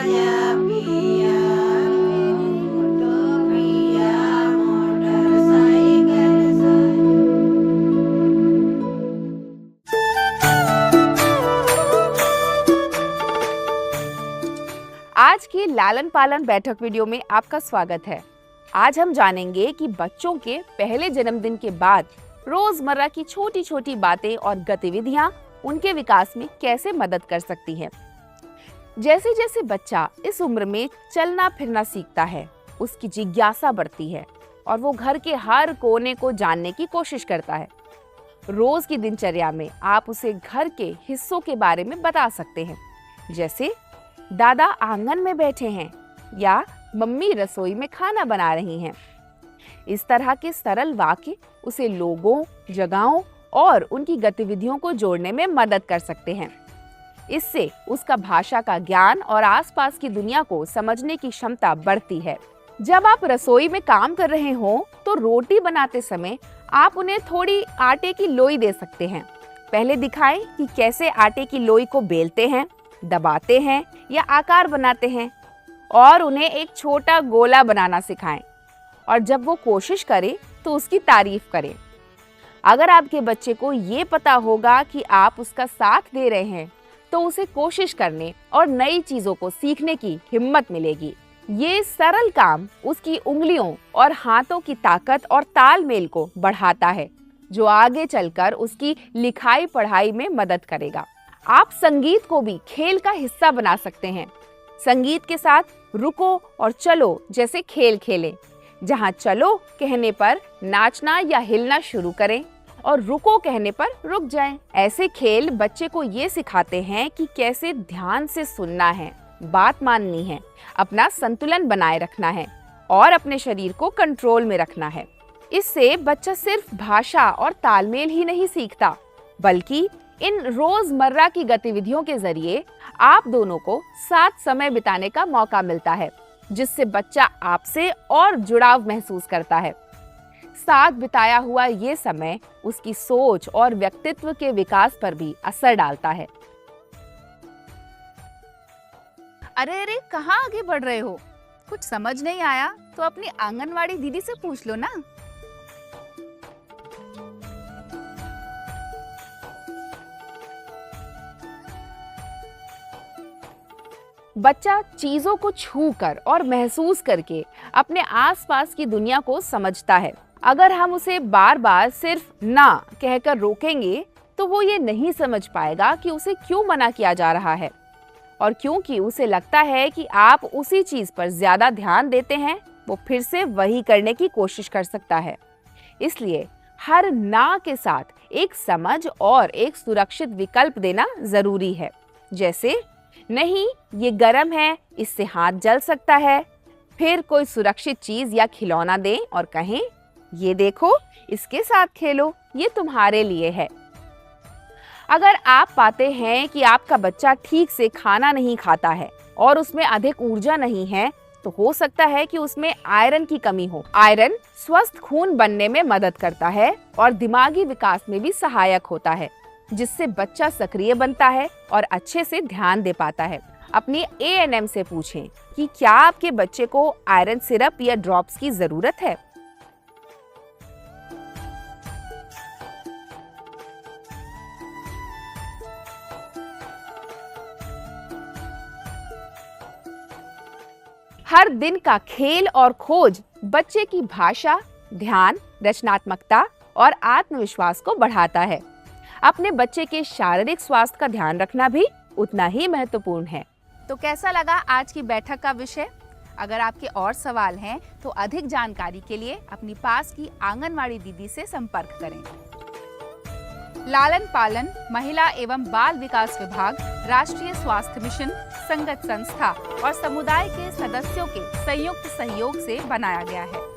पिया मोटो पिया मोटरसाइकिल आज की लालन पालन बैठक वीडियो में आपका स्वागत है। आज हम जानेंगे कि बच्चों के पहले जन्मदिन के बाद रोजमर्रा की छोटी छोटी बातें और गतिविधियां उनके विकास में कैसे मदद कर सकती हैं। जैसे जैसे बच्चा इस उम्र में चलना फिरना सीखता है, उसकी जिज्ञासा बढ़ती है और वो घर के हर कोने को जानने की कोशिश करता है। रोज की दिनचर्या में आप उसे घर के हिस्सों के बारे में बता सकते हैं, जैसे दादा आंगन में बैठे हैं या मम्मी रसोई में खाना बना रही हैं। इस तरह के सरल वाक्य उसे लोगों, जगहों और उनकी गतिविधियों को जोड़ने में मदद कर सकते हैं। इससे उसका भाषा का ज्ञान और आसपास की दुनिया को समझने की क्षमता बढ़ती है। जब आप रसोई में काम कर रहे हो तो रोटी बनाते समय आप उन्हें थोड़ी आटे की लोई दे सकते हैं। पहले दिखाएं कि कैसे आटे की लोई को बेलते हैं, दबाते हैं या आकार बनाते हैं, और उन्हें एक छोटा गोला बनाना सिखाएं। और जब वो कोशिश करे तो उसकी तारीफ करें। अगर आपके बच्चे को ये पता होगा कि आप उसका साथ दे रहे हैं तो उसे कोशिश करने और नई चीजों को सीखने की हिम्मत मिलेगी। ये सरल काम उसकी उंगलियों और हाथों की ताकत और तालमेल को बढ़ाता है, जो आगे चलकर उसकी लिखाई पढ़ाई में मदद करेगा। आप संगीत को भी खेल का हिस्सा बना सकते हैं। संगीत के साथ रुको और चलो जैसे खेल खेलें, जहां चलो कहने पर नाचना या हिलना शुरू करें और रुको कहने पर रुक जाएं। ऐसे खेल बच्चे को ये सिखाते हैं कि कैसे ध्यान से सुनना है, बात माननी है, अपना संतुलन बनाए रखना है और अपने शरीर को कंट्रोल में रखना है। इससे बच्चा सिर्फ भाषा और तालमेल ही नहीं सीखता, बल्कि इन रोजमर्रा की गतिविधियों के जरिए आप दोनों को साथ समय बिताने का मौका मिलता है, जिससे बच्चा आपसे और जुड़ाव महसूस करता है। साथ बिताया हुआ ये समय उसकी सोच और व्यक्तित्व के विकास पर भी असर डालता है। अरे अरे, कहाँ आगे बढ़ रहे हो? कुछ समझ नहीं आया तो अपनी आंगनवाड़ी दीदी से पूछ लो ना। बच्चा चीजों को छूकर और महसूस करके अपने आसपास की दुनिया को समझता है। अगर हम उसे बार बार सिर्फ ना कहकर रोकेंगे तो वो ये नहीं समझ पाएगा कि उसे क्यों मना किया जा रहा है, और क्योंकि उसे लगता है कि आप उसी चीज पर ज्यादा ध्यान देते हैं, वो फिर से वही करने की कोशिश कर सकता है। इसलिए हर ना के साथ एक समझ और एक सुरक्षित विकल्प देना जरूरी है, जैसे नहीं, ये गर्म है, इससे हाथ जल सकता है। फिर कोई सुरक्षित चीज या खिलौना दें और कहें, ये देखो, इसके साथ खेलो, ये तुम्हारे लिए है। अगर आप पाते हैं कि आपका बच्चा ठीक से खाना नहीं खाता है और उसमें अधिक ऊर्जा नहीं है, तो हो सकता है कि उसमें आयरन की कमी हो। आयरन स्वस्थ खून बनने में मदद करता है और दिमागी विकास में भी सहायक होता है, जिससे बच्चा सक्रिय बनता है और अच्छे से ध्यान दे पाता है। अपनी ANM से पूछें कि क्या आपके बच्चे को आयरन सिरप या ड्रॉप्स की जरूरत है। हर दिन का खेल और खोज बच्चे की भाषा, ध्यान, रचनात्मकता और आत्मविश्वास को बढ़ाता है। अपने बच्चे के शारीरिक स्वास्थ्य का ध्यान रखना भी उतना ही महत्वपूर्ण है। तो कैसा लगा आज की बैठक का विषय? अगर आपके और सवाल हैं तो अधिक जानकारी के लिए अपनी पास की आंगनवाड़ी दीदी से संपर्क करें। लालन पालन, महिला एवं बाल विकास विभाग, राष्ट्रीय स्वास्थ्य मिशन, संगत संस्था और समुदाय के सदस्यों के संयुक्त सहयोग से बनाया गया है।